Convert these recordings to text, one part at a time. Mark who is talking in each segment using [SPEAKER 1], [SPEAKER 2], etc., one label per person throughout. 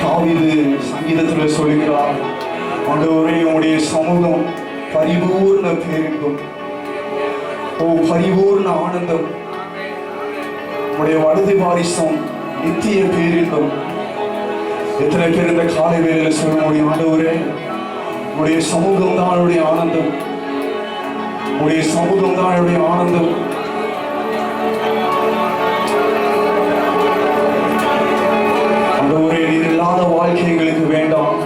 [SPEAKER 1] தாவீது சங்கீதத்தில் சொல்லுகிறார், ஆண்டவரே உம்முடைய சமூகம் பரிபூர்ண பேரின்பம், பரிபூர்ண ஆனந்தம், உம்முடைய வலது பாரிசம் நித்திய பேரின்பம். எத்தனை பேர் இந்த காலை வேளையில் சொல்ல முடியும், ஆண்டவரே உம்முடைய சமூகம் தான் என்னுடைய ஆனந்தம், உம்முடைய சமூகம் தான் என்னுடைய ஆனந்தம். ஆண்டவரே நீர் இல்லாத வாழ்க்கை எங்களுக்கு வேண்டாம்,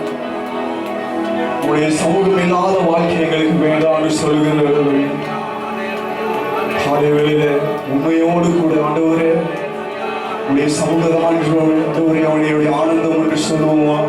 [SPEAKER 1] உம்முடைய சமூகம் இல்லாத வாழ்க்கை எங்களுக்கு வேண்டாம் என்று சொல்லுகிறது. காலை வேளையில உண்மையோடு கூட ஆண்டவரே உடைய சமூகதான் ஆண்டவரே அவனுடைய ஆனந்தம் என்று சொல்லுவோமா?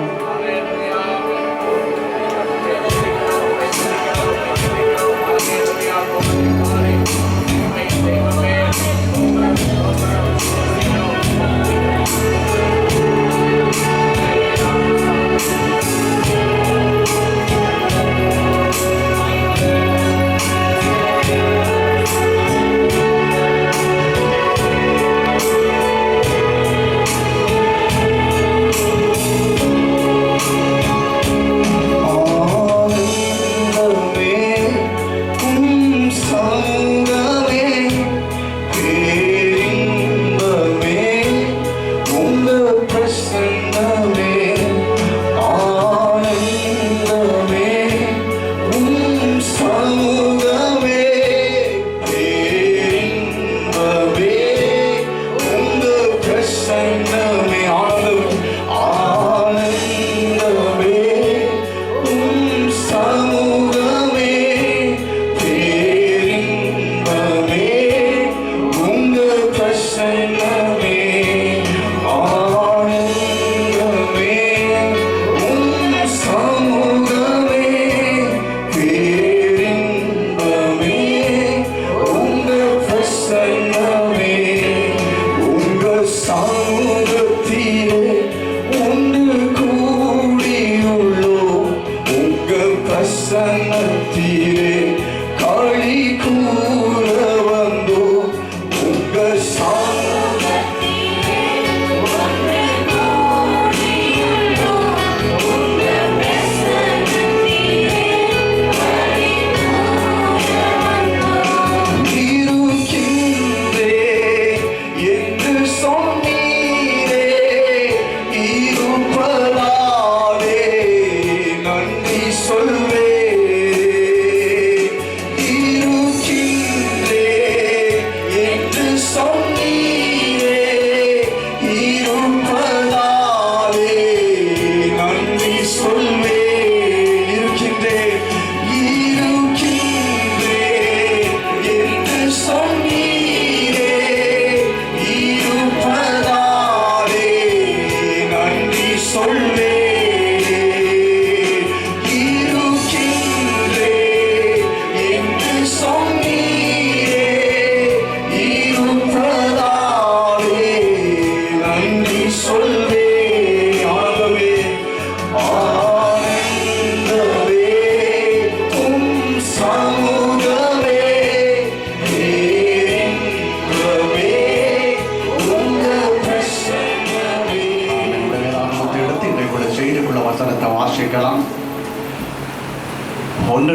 [SPEAKER 2] ஒன்று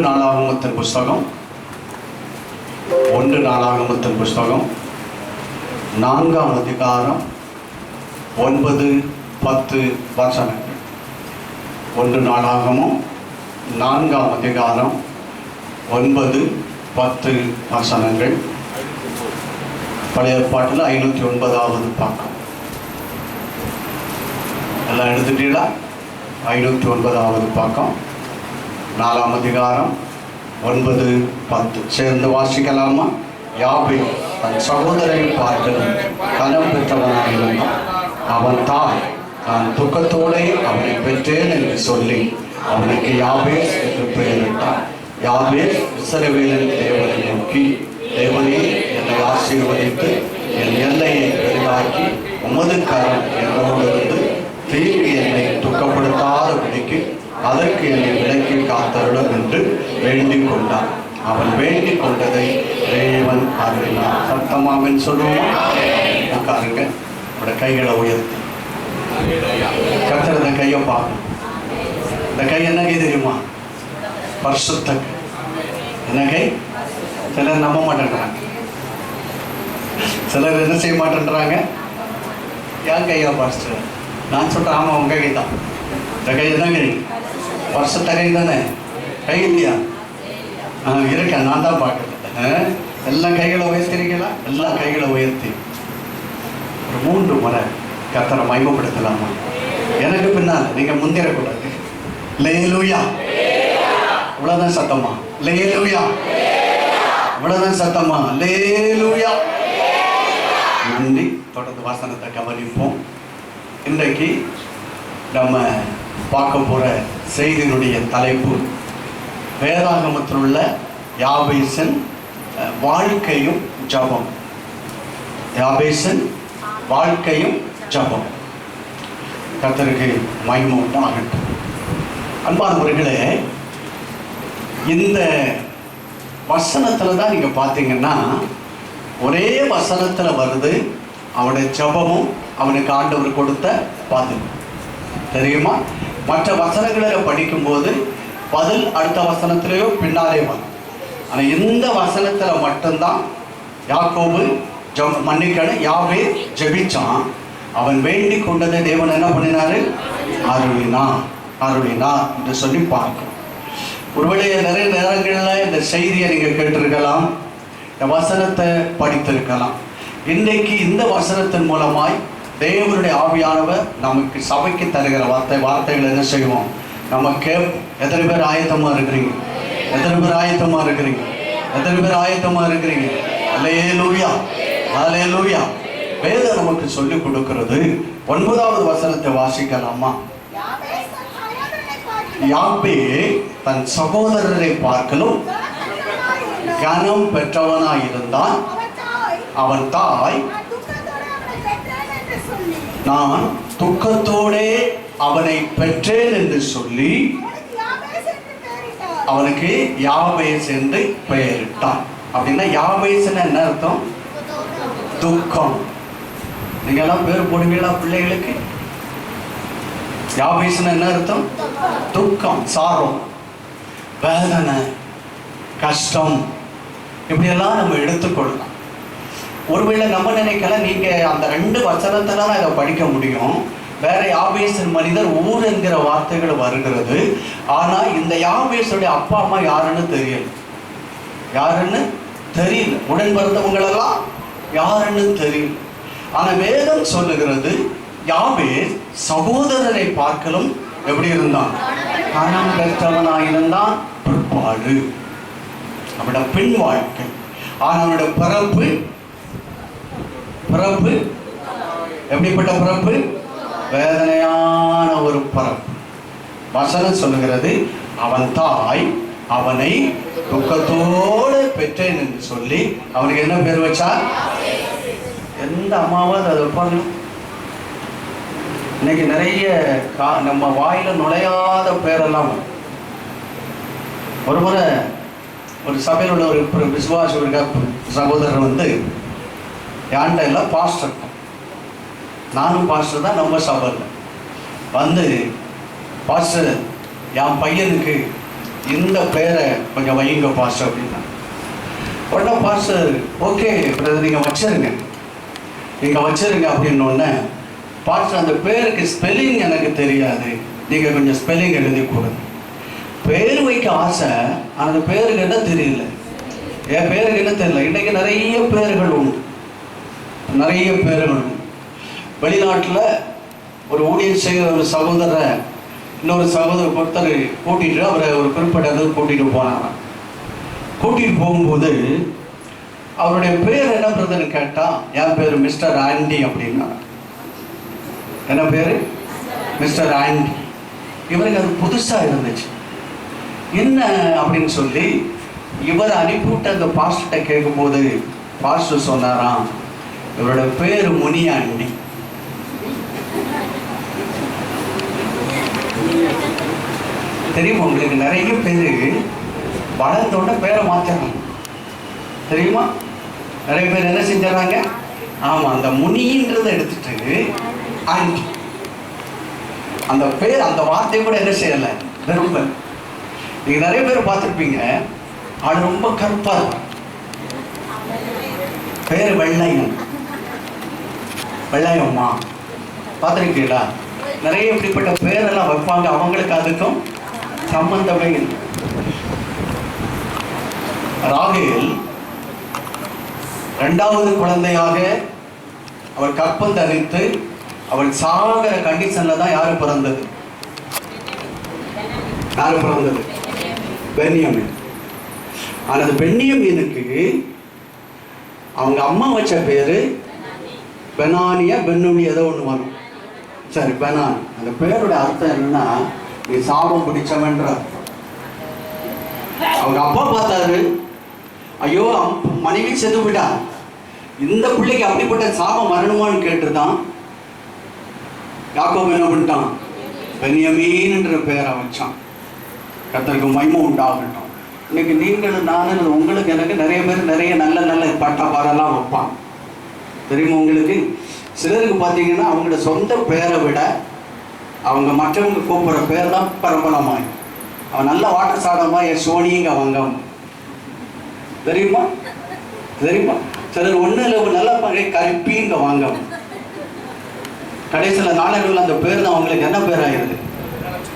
[SPEAKER 2] நாளாகமத்தின் புஸ்தகம் 4ஆம் அதிகாரம் 9-10 வசனங்கள். 1 நாளாகமம் 4ஆம் அதிகாரம் 9-10 வசனங்கள். பழைய ஏற்பாட்டில் 509வது பக்கம். எல்லாம் எடுத்துட்டீங்களா? 509வது பக்கம், 4ஆம் அதிகாரம் 9-10 சேர்ந்து வாசிக்கலாமா? யாபேஸ் தன் சகோதரை பார்க்கலும் கனம் பெற்றவனாக இருந்தான். அவன் தாய் நான் துக்கத்தோடு அவனை பெற்றேன் என்று சொல்லி அவனுக்கு யாபேஸ் என்று பெயரிட்டான். யாபேஸ் இஸ்ரவேலின் தேவனை நோக்கி, தேவனே என்னை ஆசீர்வதித்து என் எல்லையை பெரிதாக்கி உமது கரம் என்னோடு இருந்து தீங்கு என்னை துக்கப்படுத்தாதபடிக்கு அதற்கு என்னை விலக்கி காத்தருளும் என்று வேண்டிக் கொண்டான். அவன் வேண்டிக் கொண்டதை தேவன் அறிந்தார். சத்தமாவின் சொல்லுவோம். உட்காருங்க, உங்களோட கைகளை உயர்த்தி கர்த்தர் இந்த கையை பார்க்கணும். இந்த கை என்ன கை தெரியுமா? பரிசுத்த கை. என்ன கை? சிலர் நம்ப மாட்டேன்றாங்க, சிலர் என்ன செய்ய மாட்டேன்றாங்க. என் கையா பாஸ்டர்? நான் சொல்கிறேன், ஆமாம் உங்கள் கை தான். இந்த கை என்ன கை? வருஷத்த கை தானே? கை இல்லையா? இருக்கேன், நான் தான் பார்க்குறேன். எல்லாம் கைகளை உயர்த்திருக்கீங்களா? எல்லாம் கைகளை உயர்த்தி ஒரு 3 முறை கர்த்தரை மகிமைப்படுத்தலாமா? எனக்கு பின்னால் நீங்கள் முந்திரக்கூடாது. அல்லேலூயா. இவ்வளோதான் சத்தமா? அல்லேலூயா. இவ்வளோதான் சத்தமா? அல்லேலூயா. நன்றி. தொடர்ந்து வசனத்தை கவனிப்போம். இன்றைக்கு நம்ம பார்க்க போகிற செய்தியினுடைய தலைப்பு வேதாகமத்தில் உள்ள யாபேசன் வாழ்க்கையும் ஜபம். யாபேசன் வாழ்க்கையும் ஜபம். கர்த்தருக்கு மகிமை உண்டாகட்டும். அன்பானவர்களே, இந்த வசனத்தில் தான் நீங்கள் பார்த்தீங்கன்னா ஒரே வசனத்தில் வருது அவனுடைய ஜபமும் அவனுக்கு ஆண்டவர் கொடுத்த பதில். தெரியுமா? மற்ற வசனங்களில் படிக்கும்போது பதில் அடுத்த வசனத்திலேயோ பின்னாலே வரும். ஆனால் இந்த வசனத்தில் மட்டும்தான் யாக்கோபு யாவே ஜெபிச்சான். அவன் வேண்டிக் கொண்டதை தேவன் என்ன பண்ணினாரு? அருளினா என்று சொல்லி பார்க்கணும். ஒருவேளை நிறைய நேரங்களில் இந்த செய்தியை நீங்கள் கேட்டிருக்கலாம், இந்த வசனத்தை படித்திருக்கலாம். இன்றைக்கு இந்த வசனத்தின் மூலமாய் தேவனுடைய ஆவியானவர் நமக்கு சபைக்கு தருகிற வார்த்தைகள் என்ன செய்வோம்? நம்ம கேட்போம். எத்தனை பேர் ஆயத்தமாக இருக்கிறீங்க? எத்தனை பேர் ஆயத்தமாக இருக்கிறீங்க? எத்தனை பேர் ஆயத்தமாக இருக்கிறீங்க? அல்லேலூயா, அல்லேலூயா. வேதம் நமக்கு சொல்லிக் கொடுக்கிறது. 9வது வசனத்தை வாசிக்கலாமா? யாபே தன் சகோதரரை பார்க்கலும் கனம் பெற்றவனாயிருந்தான். அவன் தாய் நான் துக்கத்தோடே அவனை பெற்றேன் என்று சொல்லி அவனுக்கு யாபேஸ் என்று பெயரிட்டான். அப்படின்னா யாபேஸ்ன்னு என்ன அர்த்தம்? துக்கம். நீங்க எல்லாம் பேர் போடுவீங்களா பிள்ளைகளுக்கு? யாபேஸ்ன்னு என்ன அர்த்தம்? துக்கம், சாரம், வேதனை, கஷ்டம், இப்படியெல்லாம் நம்ம எடுத்துக்கொள்ளலாம். ஒருவேளை நம்ம நினைக்கலாம், நீங்க அந்த 2 வசனத்துல தான் இதை படிக்க முடியும். வேற யாபேசின் மனிதர் ஊர் என்கிற வார்த்தைகள் வருகிறது. ஆனா இந்த யாபேசுடைய அப்பா அம்மா யாருன்னு தெரியல. யாருன்னு தெரியல. உடன் பிறந்தவங்களெல்லாம் யாருன்னு தெரியல. ஆனா வேதம் சொல்லுகிறது, யாபேஸ் சகோதரரை பார்க்கலும் எப்படி இருந்தான்? கனம் பெற்றவனாயிருந்தான். பிற்பாடு அவனோட பெண் வாழ்க்கை. ஆனா அவனோட பிறப்பு எப்படிப்பட்ட பிறப்பு? வேதனையான ஒரு பிறப்பு. வசனம் சொல்லுகிறது, அவன் தாய் அவனை துக்கத்தோடு பெற்றேன் என்று சொல்லி அவனுக்கு என்ன பேர் வச்சா? எந்த அம்மாவது அதை வைப்பாங்க? இன்னைக்கு நிறைய நம்ம வாயில நுழையாத பேரெல்லாம். ஒரு முறை ஒரு சபையில் உள்ள ஒரு விசுவாசி சகோதரர் வந்து யாண்ட எல்லாம் பாஸ்டர், நானும் பாஸ்டர் தான் நம்ம சபையில் வந்து, பாஸ்டர் என் பையனுக்கு இந்த பேரை கொஞ்சம் வையுங்க பாஸ்டர் அப்படின்னா. உடனே பாஸ்டர் ஓகே பிரதர் நீங்கள் வச்சிருங்க அப்படின்னோடனே, பாஸ்டர் அந்த பேருக்கு ஸ்பெல்லிங் எனக்கு தெரியாது, நீங்கள் கொஞ்சம் ஸ்பெல்லிங் எழுதி கொடுங்க. பேர் வைக்க ஆசை, ஆனால் அந்த பேருக்கு என்ன தெரியல. என் பேருக்கு என்ன தெரியல. இன்றைக்கி நிறைய பேர்கள் உண்டு. வெளிநாட்டில் ஒரு ஊழியர் செய்கிற ஒரு சகோதரரை இன்னொரு சகோதரர் ஒருத்தர் கூட்டிகிட்டு அவரை ஒரு குறிப்பிட்ட இடத்துக்கு கூட்டிகிட்டு போனாங்க. கூட்டிகிட்டு போகும்போது அவருடைய பேர் என்ன பிரதர்னு கேட்டால், என் பேர் மிஸ்டர் ஆண்டி அப்படின்னா. என்ன பேர்? Mister aunty. இவருக்கு அது புதுசாக இருந்துச்சு. என்ன அப்படின்னு சொல்லி இவர் அனுப்பிவிட்டு அந்த பாஸ்டர்கிட்ட கேட்கும்போது பாஸ்டர் சொன்னாராம், இவரோட பேர் முனியாண்டி. தெரியுமா உங்களுக்கு? நிறைய பேர் வளர்ந்தோட பேரை மாற்றிடலாம். தெரியுமா? நிறைய பேர் என்ன செஞ்சிடறாங்க? ஆமாம், அந்த முனின்றதை எடுத்துட்டு ஆண்டி அந்த பேர், அந்த வார்த்தையை கூட என்ன செய்யலை, விரும்ப. நீங்க நிறைய பேர் பார்த்துருப்பீங்க, ஆள் ரொம்ப கருப்பா இருக்கும், பேர் வெள்ளையன், வெள்ளையம்மா, பார்த்துருக்கீங்களா? நிறைய இப்படிப்பட்ட பேரெல்லாம் வைப்பாங்க. அவங்களுக்கு அதுக்கும் சம்பந்தமே இல்லை. ராகேல் இரண்டாவது குழந்தையாக அவள் கற்பம் தரித்து அவள் சாகிற கண்டிஷன்ல தான் யாரு பிறந்தது? யாரு பிறந்தது? பென்யமீன். ஆனா பென்யமீனுக்கு அவங்க அம்மா வச்ச பேரு பெனானியா, பென்னூனி, ஏதோ ஒண்ணு வரும். சரி, பெனான். அந்த பேரோட அர்த்தம் என்னன்னா, நீ சாபம் பிடிச்சவன்ற. அவங்க அப்பா பார்த்தாரு, ஐயோ மனைவி செத்து விட்டா, இந்த பிள்ளைக்கு அப்படிப்பட்ட சாபம் வரணுமான்னு கேட்டுதான் யாக்கோபு என்ன பண்ணிட்டான்? பென்யமீன் என்ற பெயரை வச்சான். கர்த்தருக்கு மகிமை உண்டாகட்டும். இன்னைக்கு நீங்கள், நானும், உங்களுக்கு, எனக்கு நிறைய பேர் நிறைய நல்ல நல்ல பட்டா பாரெல்லாம் வைப்பான். தெரியுமா உங்களுக்கு? சிலருக்கு பார்த்தீங்கன்னா அவங்களோட சொந்த பேரை விட அவங்க மற்றவங்க கூப்பிட்ற பேர் தான் பிரபலமாய். அவன் நல்ல வாட்டர் சாடமா, என் சோனிங்க அவங்க, தெரியுமா? தெரியுமா? சிலர் ஒன்றும் இல்லை, நல்ல பகை கருப்பிங்க வாங்க. கடைசியில் நாளர்கள் அந்த பேர் தான் அவங்களுக்கு என்ன பேர் ஆயிடுது?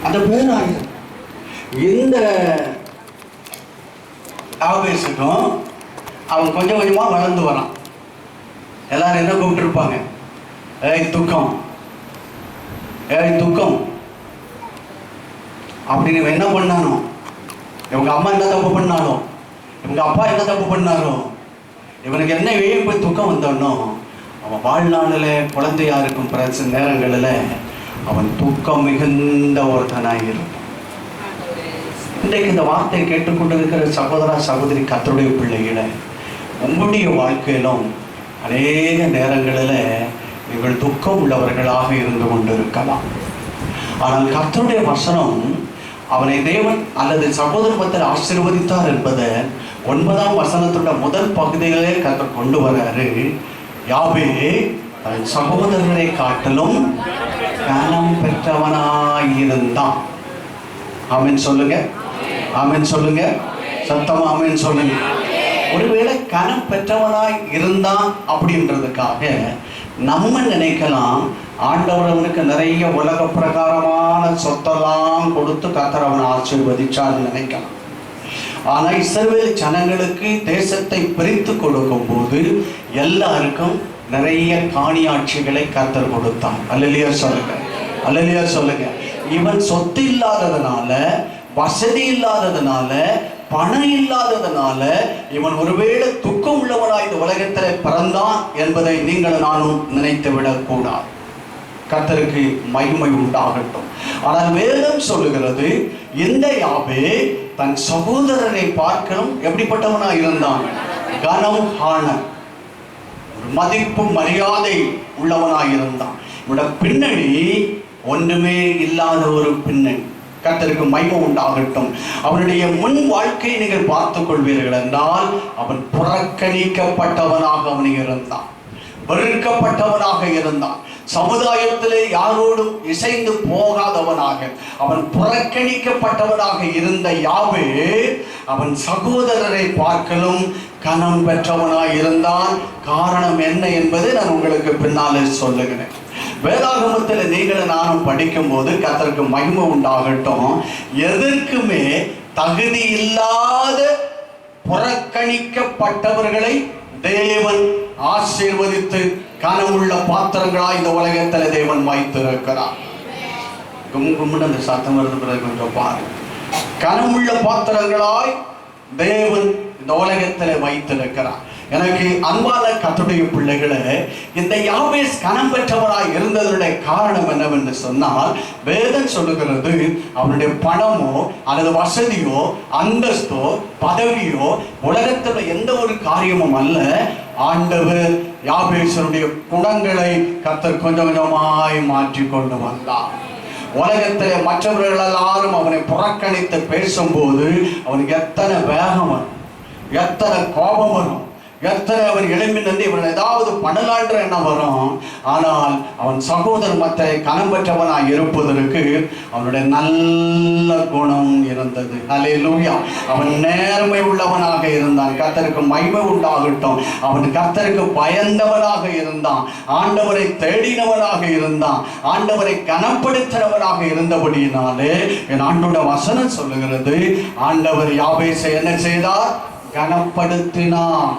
[SPEAKER 2] அந்த பேர் ஆயிடுது. இந்த ஆவேசுக்கும் அவன் கொஞ்சம் கொஞ்சமாக வளர்ந்து வரான். எல்லாரும் என்ன கூப்பிட்டுருப்பாங்க? ஏய் துக்கம், ஏய் துக்கம் அப்படின்னு என்ன பண்ணானோ, இவங்க அம்மா என்ன தப்பு பண்ணானோ, இவங்க அப்பா என்ன தப்பு பண்ணாரோ, இவனுக்கு என்ன போய் துக்கம் வந்தானோ, அவன் வாழ்நாளில் குழந்தையா இருக்கும் பிரச்சனை நேரங்களில் அவன் துக்கம் மிகுந்த ஒருத்தனாக இருக்கும். இன்றைக்கு இந்த வார்த்தையை கேட்டுக்கொண்டிருக்கிற சகோதரா சகோதரி, கர்த்தருடைய பிள்ளைகளை, உங்களுடைய வாழ்க்கையிலும் அநேக நேரங்களில் நீங்கள் துக்கம் உள்ளவர்களாக இருந்து கொண்டிருக்கலாம். ஆனால் கர்த்தருடைய வசனம் அவனை தேவன் அல்லது சகோதரத்தில் ஆசீர்வதித்தார் என்பதை 9ஆம் வசனத்தோட முதல் பகுதியிலே கர்த்தர் கொண்டு வர்றாரு. யாவே தன் சகோதரர்களை காட்டிலும் கனம் பெற்றவனாயிருந்தான். ஆமென் சொல்லுங்க, ஆமென் சொல்லுங்க, சத்தமா ஆமென் சொல்லுங்க. ஒருவேளை கனம் பெற்றவனாய் இருந்தான் அப்படின்றதுக்காக நம்ம நினைக்கலாம், ஆண்டவர் அவனுக்கு நிறைய உலக பிரகாரமான சொத்தெல்லாம் கொடுத்து கர்த்தர் அவனை ஆசீர்வதிச்சார்னு நினைக்கலாம். ஆனா இஸ்ரவேல் ஜனங்களுக்கு தேசத்தை பிரித்து கொடுக்கும் போது எல்லாருக்கும் நிறைய காணியாட்சிகளை கர்த்தர் கொடுத்தான். அல்லேலூயா சொல்லுங்க, அல்லேலூயா சொல்லுங்க. இவன் சொத்து இல்லாததுனால, வசதி இல்லாததுனால, பணம் இல்லாததுனால இவன் ஒருவேளை துக்கம் உள்ளவனாய் இந்த உலகத்தில் பிறந்தான் என்பதை நீங்கள் நானும் நினைத்து விடக்கூடாது. கர்த்தருக்கு மகிமை உண்டாகட்டும். ஆனால் வேதம் சொல்லுகிறது, இந்த யாவே தன் சகோதரரை பார்க்கணும் எப்படிப்பட்டவனாய் இருந்தான்? கனம் ஆன ஒரு மதிப்பு மரியாதை உள்ளவனாய் இருந்தான். இவனோட பின்னணி ஒன்றுமே இல்லாத ஒரு பின்னணி. கர்த்தருக்கு மகிமை உண்டாகட்டும். அவனுடைய முன் வாழ்க்கையை நீங்கள் பார்த்துக் கொள்வீர்கள் என்றால், அவன் புறக்கணிக்கப்பட்டவனாக அவன் இருந்தான், வெறுக்கப்பட்டவனாக இருந்தான், சமுதாயத்திலே யாரோடும் இசைந்து போகாதவனாக, அவன் புறக்கணிக்கப்பட்டவனாக இருந்த யாவே அவன் சகோதரரை பார்க்கலும் கனம் பெற்றவனாய் இருந்தான். காரணம் என்ன என்பதை நான் உங்களுக்கு பின்னாலே சொல்லுகிறேன். வேதாகமத்தில் நீங்கள் நானும் படிக்கும் போது கர்த்தருக்கு மகிமை உண்டாகட்டும், எதற்குமே தகுதி இல்லாத புறக்கணிக்கப்பட்டவர்களை தேவன் ஆசீர்வதித்து கனமுள்ள பாத்திரங்களாய் இந்த உலகத்தில் தேவன் வைத்திருக்கிறார். கும்கும்னு அந்த சத்தம் வருது பிறகு கொஞ்சம் பாருங்க. கனமுள்ள பாத்திரங்களாய் தேவன் இந்த உலகத்தில் வைத்திருக்கிறார். எனக்கு அன்பான கர்த்தருடைய பிள்ளைகளே, இந்த யாபேஸ் கனம் பெற்றவராய் இருந்ததனுடைய காரணம் என்னவென்று சொன்னால், வேதம் சொல்லுகிறது, அவனுடைய பணமோ அல்லது வசதியோ அந்தஸ்தோ பதவியோ உலகத்தில் எந்த ஒரு காரியமும் அல்ல. ஆண்டவர் யாபேசனுடைய குணங்களை கர்த்தர் கொஞ்சம் கொஞ்சமாய் மாற்றி கொண்டு வந்தார். உலகத்தில் மற்றவர்கள் எல்லாரும் அவனை புறக்கணித்து பேசும்போது அவனுக்கு எத்தனை வேகம் வரும், எத்தனை கோபம் வரும், எத்தனை அவன் எழும்பி நின்று இவன் ஏதாவது பண்ணலான்ற எண்ணம் வரும். ஆனால் அவன் சகோதரன் மற்ற கனம் பெற்றவனாய் இருப்பதற்கு அவனுடைய நல்ல குணம் இருந்தது. அல்லேலூயா. அவன் நேர்மை உள்ளவனாக இருந்தான். கர்த்தருக்கு மகிமை உண்டாகட்டும். அவன் கர்த்தருக்கு பயந்தவனாக இருந்தான். ஆண்டவரை தேடினவனாக இருந்தான். ஆண்டவரை கனப்படுத்தினவனாக இருந்தபடியினாலே என் ஆண்டோட வசனம் சொல்லுகிறது, ஆண்டவர் யாபேசை என்ன செய்தார்? கனப்படுத்தினார்.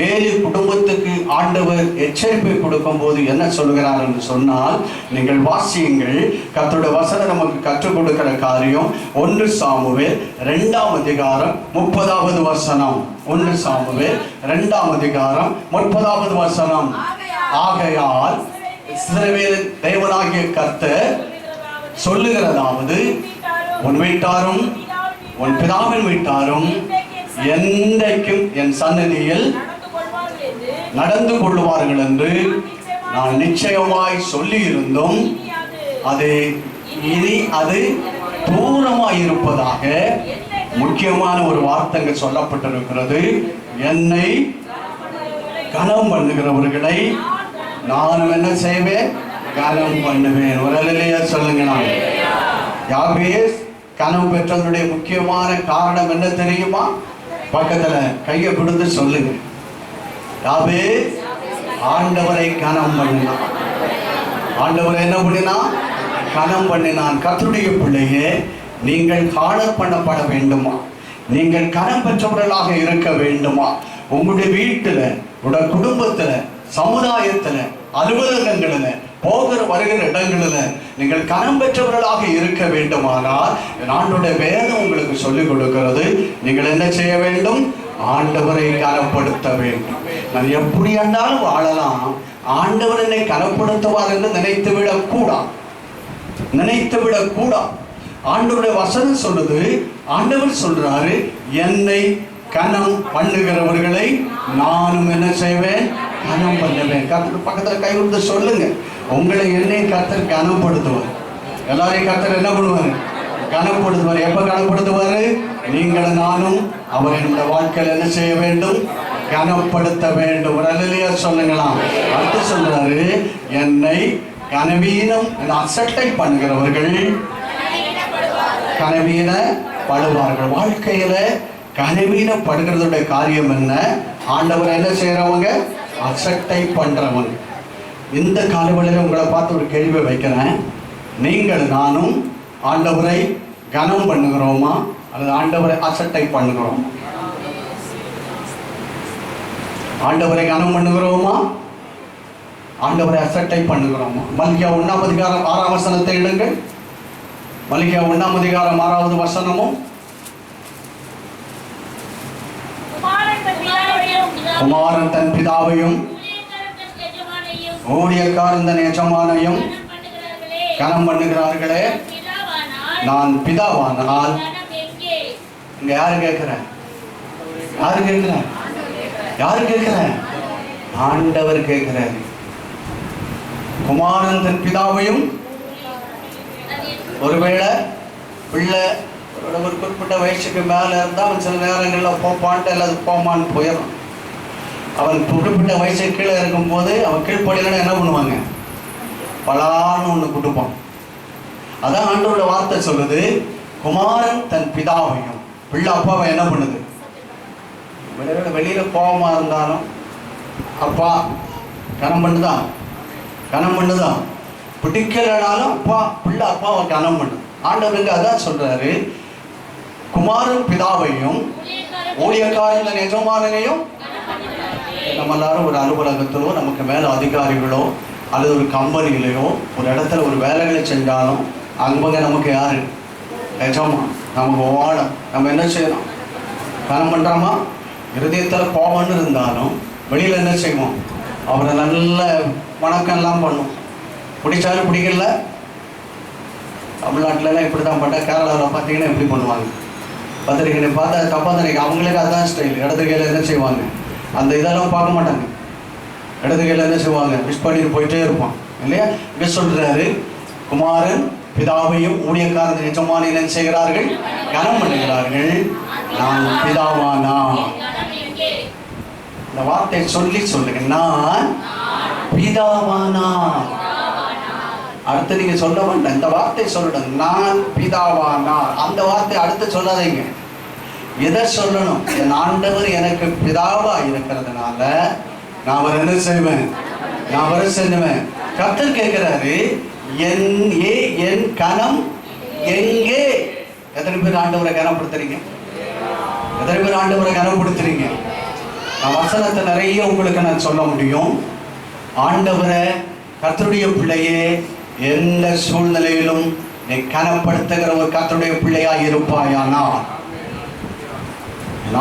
[SPEAKER 2] ஏலி குடும்பத்துக்கு ஆண்டவர் எச்சரிப்பை கொடுக்கும் போது என்ன சொல்லுகிறார் என்று சொன்னால், நீங்கள் வாசியுங்கள். கர்த்தருடைய வசனம் நமக்கு கற்றுக் கொடுக்கிற காரியம் 1 சாமுவேல் 2ஆம் அதிகாரம் 30வது வசனம். 1 சாமுவேல் 2ஆம் அதிகாரம் 30வது வசனம். ஆகையால் இஸ்ரவேலின் தேவனாகிய கர்த்தர் சொல்லுகிறதாவது, உன் வீட்டாரும் உன் பிதாவின் வீட்டாரும் என்றைக்கும் என் சன்னதியில் நடந்து கொள்வார்கள் என்று நான் நிச்சயமாய் சொல்லி இருந்தும் இனி அது தூரமாய் இருப்பதாக முக்கியமான ஒரு வார்த்தைங்க சொல்லப்பட்டிருக்கிறது. என்னை கனம் பண்ணுகிறவர்களை நானும் என்ன செய்வேன்? கனம் பண்ணுவேன். ஒரு அல்லேலூயா சொல்லுங்க. நான் யாபேஸ் கனம் பெற்றவனுடைய முக்கியமான காரணம் என்ன தெரியுமா? பக்கத்துல கையை கொடுத்து சொல்லுங்க. யாபேஸ் ஆண்டவரை கனம் பண்ணினான். ஆண்டவரை என்ன பண்ணினான்? கனம் பண்ணினான். கர்த்தருடைய பிள்ளையே, நீங்கள் காணப் பண்ணப்பட வேண்டுமா? நீங்கள் கனம் பெற்றவர்களாக இருக்க வேண்டுமா? உங்களுடைய வீட்டுல, உங்களுடைய குடும்பத்துல, சமுதாயத்துல, அலுவலகங்களில், போகிற வருகிற இடங்களில் நீங்கள் கனம் பெற்றவர்களாக இருக்க வேண்டுமானால் ஆண்டவருடைய வேதம் உங்களுக்கு சொல்லிக் கொடுக்கிறது. நீங்கள் என்ன செய்ய வேண்டும்? ஆண்டவரை கனப்படுத்த வேண்டும். நான் எப்படி இருந்தாலும் வாழலாம், ஆண்டவர் என்னை கனப்படுத்துவார் என்று நினைத்துவிடக் கூடாது. ஆண்டவருடைய வசனம் சொல்லுது, ஆண்டவர் சொல்றாரு, என்னை கனம் பண்ணுகிறவர்களை நானும் என்ன செய்வேன்? கனம் பண்ணுவேன். கர்த்தர் பக்கத்துல கை கொடுத்து சொல்லுங்க, உங்களை என்னை கர்த்தர் கனப்படுத்துவார். எல்லாரையும் கர்த்தர் என்ன பண்ணுவாரு? கனப்படுத்துவார். எப்ப கனப்படுத்துவாரு? நீங்கள் நானும் அவர் என்னுடைய வாழ்க்கையில் என்ன செய்ய வேண்டும்? கனப்படுத்த வேண்டும். ஒரு அல்லேலூயா சொல்லுங்களாம். அடுத்து சொல்றாரு, என்னை கனவீனம் அசட்டை பண்ணுகிறவர்கள் கனவீனப்படுவார்கள். வாழ்க்கையில கனவீனப்படுகிறதுடைய காரியம் என்ன? ஆண்டவர் என்ன செய்யறவங்க? அசட்டை பண்றவங்க. இந்த காலவெளியில் உங்களை பார்த்து ஒரு கேள்வி வைக்கிறேன். நீங்கள் நானும் ஆண்டவரை கனம் பண்ணுகிறோமா அல்லது ஆண்டவரை அசட்டை பண்ணுகிறோம்? ஆண்டவரை கனம் பண்ணுகிறோமா? ஆண்டவரை அசட்டை பண்ணுகிறோமா? மல்கியா 1ஆம் அதிகாரம் 6ஆம் வசனத்தை எடுங்கள். மல்கியா 1ஆம் அதிகாரம் 6வது வசனமும், குமாரன் தன் பிதாவையும் ஊழியக்காரன் தன் எஜமானையும் கனம் பண்ணுகிறார்களே, நான் பிதாவானால் இங்க யாரு கேட்கிறேன்? ஆண்டவர் கேட்கிறார். குமாரன் தன் பிதாவையும், ஒருவேளை பிள்ளை ஒரு குறிப்பிட்ட வயசுக்கு மேலே இருந்தால் அவன் சில நேரங்களில் போப்பான்ட்டு அல்லது போமான்னு போயிடும். அவன் குறிப்பிட்ட வயசுக்கு கீழே இருக்கும்போது அவன் கீழ்ப்படியிலன்னு என்ன பண்ணுவாங்க? பலான்னு ஒன்று கொடுப்பான். அதான் ஆண்டவரோட வார்த்தை சொல்லுது, குமாரன் தன் பிதாவையும். பிள்ளை அப்பாவை என்ன பண்ணுது? வெளியில கோபமாக இருந்தாலும் அப்பா கனம் பண்ணுதான். பிடிக்கலனாலும் பிள்ளை அப்பாவை கனம் பண்ணுது. ஆண்டவருக்கு அதான் சொல்றாரு, குமாரன் பிதாவையும் ஊழியக்காரன் தன் எஜமானனையும். நம்ம எல்லாரும் ஒரு அலுவலகத்திலோ, நமக்கு மேல அதிகாரிகளோ அல்லது ஒரு கம்பெனிலையோ ஒரு இடத்துல ஒரு வேலைகளை செஞ்சாலும் அவங்க நமக்கு யாரு? எஜமான். நமக்கு ஓடம். நம்ம என்ன செய்யணும்? கனம் பண்றோமா? இருதயத்தில் கோபம்னு இருந்தாலும் வெளியில என்ன செய்வோம்? அவரை நல்ல வணக்கம் எல்லாம் பண்ணும். பிடிச்சாலும் பிடிக்கல. தமிழ்நாட்டிலலாம் இப்படி தான் பண்ண. கேரளாவில் பார்த்தீங்கன்னா எப்படி பண்ணுவாங்க? பத்திரிக்கை பார்த்தா தப்பா நினைக்க, அவங்களுக்கு அதுதான் ஸ்டைல். இடது கையில் என்ன செய்வாங்க? அந்த இதெல்லாம் பார்க்க மாட்டாங்க. இடது கையில் என்ன செய்வாங்க? விஷ் பண்ணிட்டு போயிட்டே இருப்பான் இல்லையா? இங்கே சொல்றாரு, குமாரன் பிதாவையும் ஊழியக்காரன் எஜமானையும் என்ன செய்கிறார்கள்? கனம் பண்ணுகிறார்கள். நான் பிதாவானா? இந்த வார்த்தை சொல்லி சொல்லுங்க, நான் பிதாவானார். அடுத்து நீங்க சொல்ல வேண்டாம், இந்த வார்த்தை சொல்லணும், நான் பிதாவானார். அந்த வார்த்தை அடுத்து சொல்லாதீங்க. எதை சொல்லணும்? என் ஆண்டவர் எனக்கு பிதாவா இருக்கிறதுனால நான் அவர் என்ன செய்வேன், நான் அவரை செல்லுவேன். கர்த்தர் கேட்கிறாரு, என் கனம் எங்கே? எத்தனை பேர் ஆண்டவரை கனப்படுத்துறீங்க? எத்தனை பேர் ஆண்டவரை கனப்படுத்துறீங்க? நான் வசனத்தை நிறைய உங்களுக்கு நான் சொல்ல முடியும். ஆண்டவரை, கர்த்தருடைய பிள்ளையே, எந்த சூழ்நிலையிலும் நீ கனப்படுத்துகிற ஒரு கர்த்தருடைய பிள்ளையா இருப்பாயானா,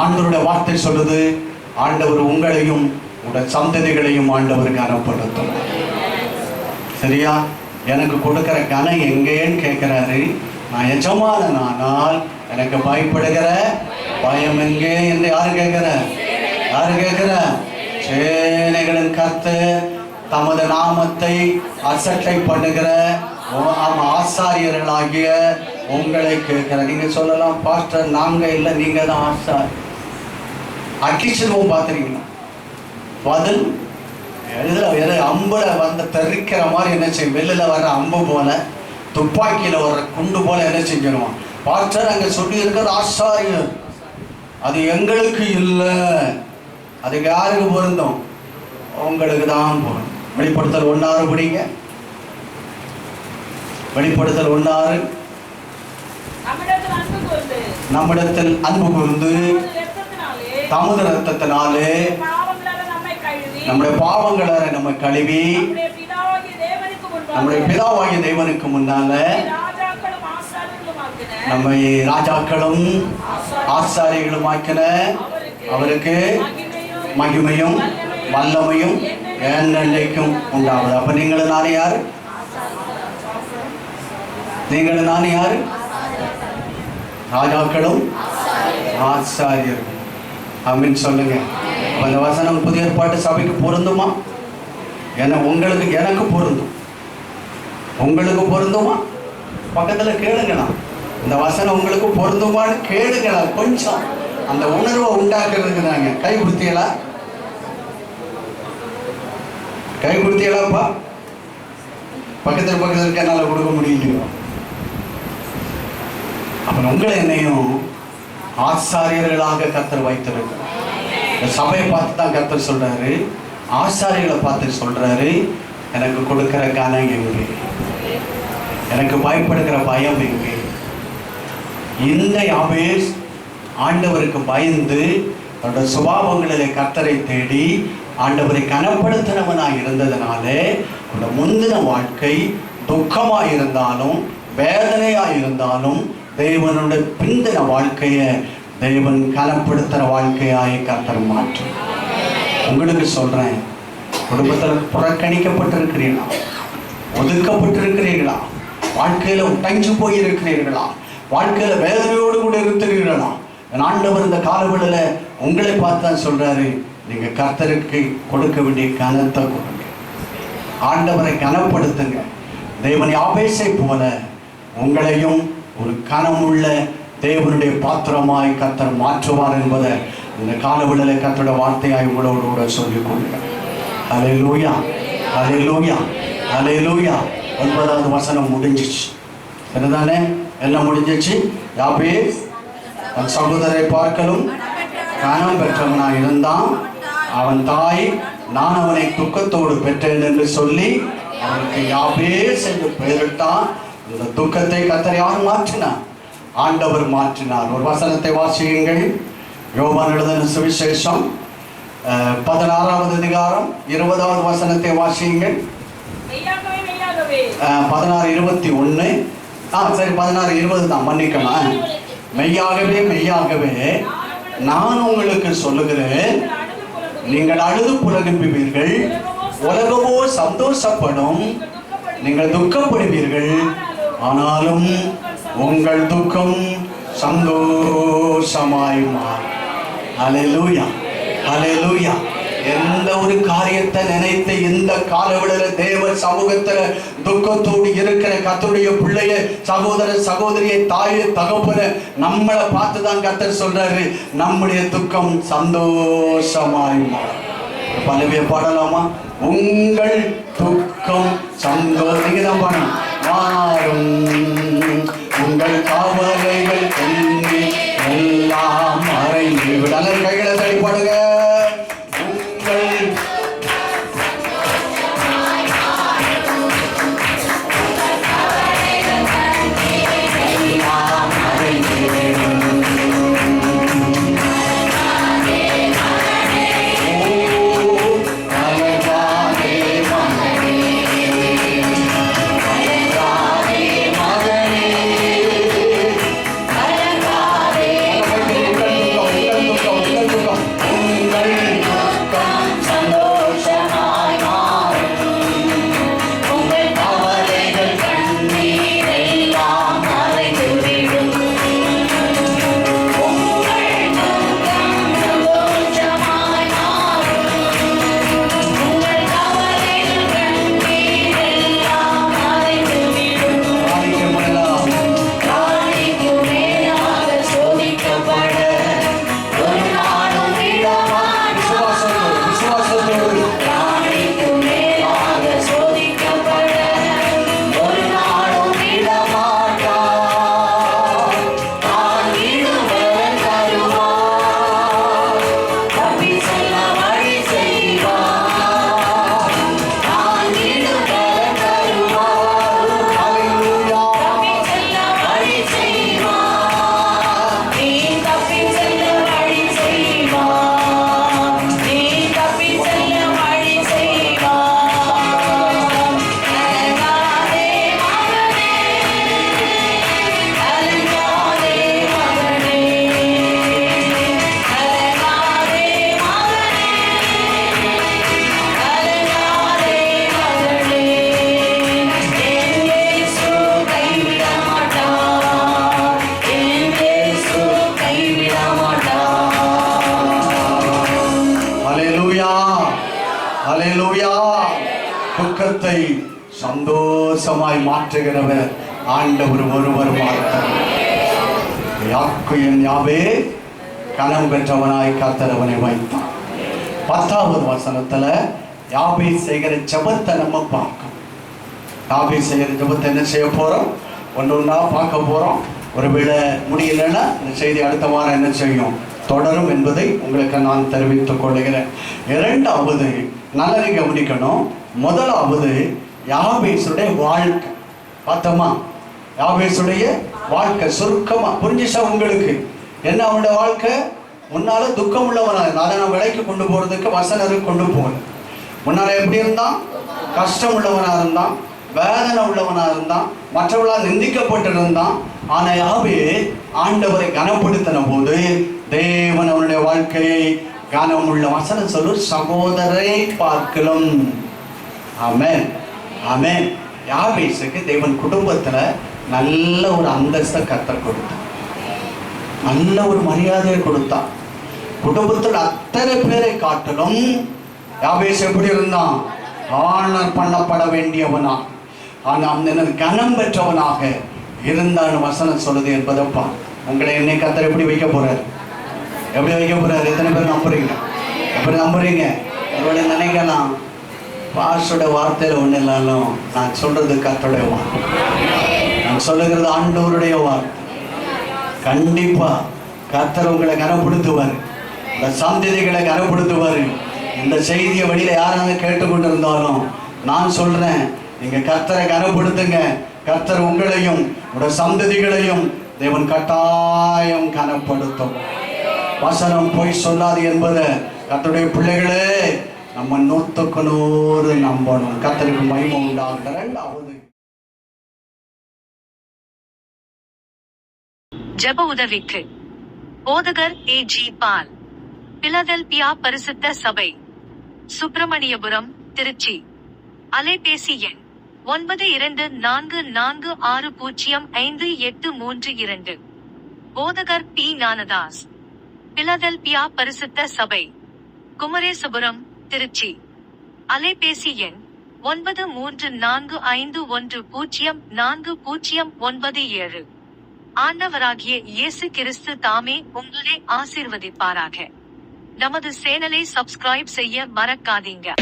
[SPEAKER 2] ஆண்டவருடைய வார்த்தை சொல்லுது, ஆண்டவர் உங்களையும் உங்களுடைய சந்ததிகளையும் ஆண்டவர் கனப்படுத்தும். சரியா? எனக்கு கொடுக்கிற கனம் எங்கேன்னு கேட்கிறாரு. நான் எஜமானனால் எனக்கு பயப்படுகிற பயம் எங்கே என்று யாரு கேட்கிற? யாரு கேட்கிற? சேனைகளின் கர்த்தர் தமது நாமத்தை அசட்டை பண்ணுகிற ஆசாரியர்களாகிய உங்களை கேட்கிற. நீங்க சொல்லலாம், பாஸ்டர் நாங்க இல்லை, நீங்க தான் ஆசாரி. அக்கிச்சிருவோம் பார்த்துருக்கீங்களா? பதில் எதுல அம்புல வந்து தெரிக்கிற மாதிரி என்ன செய்யும்? வெளியில வர்ற அம்பு போல, துப்பாக்கியில வர்ற குண்டு போல என்ன செஞ்சிருவான்? பாஸ்டர் அங்க சொல்லி இருக்கிறது ஆசாரியர், அது எங்களுக்கு இல்லை. அதுக்கு யாருக்கு பொருந்தும்? உங்களுக்கு தான் பொருந்தும். வெளிப்படுத்தல் 1:6 படிங்க. வெளிப்படுத்தல் 1:6. நம்மிடத்தில் அன்பு கூர்ந்து தமது இரத்தத்தினாலே நம்முடைய பாவங்களை நம்ம கழுவி நம்முடைய பிதாவாகிய தேவனுக்கு முன்னால நம்மை ராஜாக்களும் ஆசாரிகளும் ஆக்கின அவருக்கு மகிமையும் வல்லமையும் என்னைக்கும் உண்டாவது. அப்ப நீங்களும் நானே யாரு? நீங்களும் நானே யாரு? ராஜாக்களும் ஆசாரியர்கள். ஆமென் சொல்லுங்க. அந்த வசனம் புதிய ஏற்பாட்டு சபைக்கு பொருந்துமா? உங்களுக்கு எனக்கு பொருந்தும். உங்களுக்கு பொருந்துமா? பக்கத்துல கேளுங்களா, இந்த வசனம் உங்களுக்கு பொருந்துமான்னு கேளுங்களா. கொஞ்சம் அந்த உணர்வை உண்டாக்குறதுக்கு தாங்க. கை கொடுத்தீங்களா? கை கொடுத்தீங்களாப்பா? பக்கத்தில் என்னால கொடுக்க முடியலையோ? அப்புறம் உங்களை என்னையும் ஆசாரியர்களாக கர்த்தர் வைத்திருக்கிறார். சபையை பார்த்து தான் கர்த்தர் சொல்றாரு, ஆசாரியர்களை பார்த்து சொல்றாரு, எனக்கு கொடுக்கிற கனம் எங்கே? எனக்கு பயப்படுகிற பயம் எங்கே? இந்த யாபேஸ் ஆண்டவருக்கு பயந்து தன்னோட சுபாவங்களிலே கர்த்தரை தேடி ஆண்டவரை கனப்படுத்தினவனாக இருந்ததுனாலே அந்த முந்தின வாழ்க்கை துக்கமாக இருந்தாலும் வேதனையாக இருந்தாலும் தேவனுடைய பிந்தின வாழ்க்கையை தேவன் கனப்படுத்துகிற வாழ்க்கையாய் கர்த்தர் மாற்றும். உங்களுக்கு சொல்றேன், குடும்பத்தில் புறக்கணிக்கப்பட்டிருக்கிறீர்களா? ஒதுக்கப்பட்டிருக்கிறீர்களா? வாழ்க்கையில உடைஞ்சு போயிருக்கிறீர்களா? வாழ்க்கையில வேதனையோடு கூட இருக்கிறீர்களா? ஆண்டவர் இந்த காலவெளியில உங்களை பார்த்து தான் சொல்றாரு, நீங்க கர்த்தருக்கு கொடுக்க வேண்டிய கனத்தை கொடுங்க, ஆண்டவரை கனப்படுத்துங்க. தேவன் யாபேசை போல உங்களையும் ஒரு கனமுள்ள தேவனுடைய பாத்திரமாய் கர்த்தர் மாற்றுவார் என்பதை இந்த காலவெளியில கர்த்தருடைய வார்த்தையாய் உங்களோடு கூட சொல்லிக் கொள்ளுங்க. அல்லேலூயா, அல்லேலூயா, அல்லேலூயா. 9வது வசனம் முடிஞ்சிச்சு. என்னதானே? எல்லாம் முடிஞ்சிச்சு. யாபேஸ் தன் சகோதரை பார்க்கலும் கனம் பெற்றவனாக இருந்தான். அவன் தாய், நான் அவனை துக்கத்தோடு பெற்றேன் என்று சொல்லி அவனுக்கு யாபேஸ் என்று பெயரிட்டான். இந்த துக்கத்தை கர்த்தர் யார் மாற்றினார்? ஆண்டவர் மாற்றினார். ஒரு வசனத்தை வாசியுங்கள். யோவான் எழுதின சுவிசேஷம் 16வது அதிகாரம் 20வது வசனத்தை வாசியுங்கள். 16:21. சரி, 16:20 தான், மன்னிக்கலாம். மெய்யாகவே மெய்யாகவே நான் உங்களுக்கு சொல்லுகிறேன், நீங்கள் அழுது புலம்புவீர்கள், உலகமோ சந்தோஷப்படும். நீங்கள் துக்கப்படுவீர்கள், ஆனாலும் உங்கள் துக்கம் சந்தோஷமாய் மாறும். அல்லேலூயா, அல்லேலூயா. எந்த ஒரு காரியத்தை நினைத்து இந்த காலவெளியில தேவ சமூகத்துல துக்கத்தோடு இருக்கிற கர்த்தருடைய பிள்ளைய, சகோதர சகோதரியை, தாயை, தகப்பன நம்மளை பார்த்துதான் கர்த்தர் சொல்றாரு, நம்முடைய துக்கம் சந்தோஷமாய் மாறும். பலவே பாடலாமா? உங்கள் துக்கம் சந்தோஷம் மாறும், உங்கள் கவலைகள் எல்லாம் மறைந்து விடும். கைகளை தள்ளி பாடுங்க. துக்கத்தை சந்தோஷமாய் மாற்றுகிறவர் ஆண்டவர் ஒருவர் மாற்றம். யாவே கனம் பெற்றவனாய் கர்த்தர் அவனை வைத்தான். 10வது வசனத்துல யாவே செய்கிற ஜெபத்தை நம்ம பார்க்கணும். யாவே செய்கிற ஜெபத்தை என்ன செய்ய போறோம்? ஒன்றா பார்க்க போறோம். ஒருவேளை முடியலன்னா இந்த செய்தி அடுத்த வாரம் என்ன செய்யும், தொடரும் என்பதை உங்களுக்கு நான் தெரிவித்துக் கொள்கிறேன். 2வது நல்லதை கவனிக்கணும். முதலாவது யாபேசுடைய வாழ்க்கை பார்த்தோமா? யாபேசுடைய வாழ்க்கை சுருக்கமா புரிஞ்சுச்சா உங்களுக்கு? என்ன அவனுடைய வாழ்க்கை? முன்னால துக்கம் உள்ளவனா, அதை நான் விலைக்கு கொண்டு போறதுக்கு வசனருக்கு கொண்டு போகணும். முன்னால எப்படி இருந்தான்? கஷ்டம் உள்ளவனா இருந்தான், வேதனை உள்ளவனா இருந்தான், மற்றவர்களால் நிந்திக்கப்பட்டு இருந்தான். ஆனா யாவே ஆண்டவரை கனப்படுத்தின போது தேவன் அவனுடைய வாழ்க்கையை கனம் உள்ள வசனம் சொல்லு சகோதரை பார்க்கலாம். ஆமென் ஆமென். யாபேசுக்கு தேவன் குடும்பத்துல நல்ல ஒரு அந்தஸ்தை கர்த்தர் கொடுத்தான், நல்ல ஒரு மரியாதையை கொடுத்தான். குடும்பத்தில் அத்தனை பேரை காட்டிலும் யாபேஸ் எப்படி இருந்தான்? ஆனர் பண்ணப்பட வேண்டியவனா, ஆனால் கனம் பெற்றவனாக இருந்தான் வசனம் சொல்லுது என்பதப்பா. உங்களை என்னை கர்த்தர் எப்படி வைக்க போறாரு? எப்படி வைக்க போறாரு? எத்தனை பேர் நம்புறீங்க? எப்படி நம்புறீங்க? ஒருவேளை நினைக்கலாம், பாஸ்டோட வார்த்தையில ஒண்ணு இல்லாலும் நான் சொல்றது கர்த்தருடைய வார்த்தை, நான் சொல்லுகிறது ஆண்டவருடைய வார்த்தை. கண்டிப்பா கர்த்தர் உங்களை கனப்படுத்துவார், இந்த சந்ததிகளை கனப்படுத்துவார். இந்த செய்தியை வழியில யாராவது கேட்டுக்கொண்டு இருந்தாலும் நான் சொல்றேன், நீங்க கர்த்தரை கனப்படுத்துங்க. கர்த்தர் உங்களையும் உங்களுடைய சந்ததிகளையும் தேவன் கட்டாயம் கனப்படுத்தும். வசனம் போய் சொல்லாது என்பதை கர்த்தருடைய பிள்ளைகளே நம்ம 100க்கு 100 நம்பணும். கர்த்தருக்கு மகிமை உண்டாகட்டும். 2வது
[SPEAKER 3] ஜெப உதவிக்கு போதகர் A.G. பால், பிலதெல்பியா பரிசுத்த சபை, சுப்பிரமணியபுரம், திருச்சி. அலைபேசி எண் 9244605832. போதகர் P. ஞானதாஸ், பிலதெல்பியா பரிசுத்த சபை, குமரேசபுரம், திருச்சி. அலைபேசி எண் 9345104097. ஆண்டவராகிய இயேசு கிறிஸ்து தாமே உங்களை ஆசீர்வதிப்பாராக. நமது சேனலை சப்ஸ்கிரைப் செய்ய மறக்காதீங்க.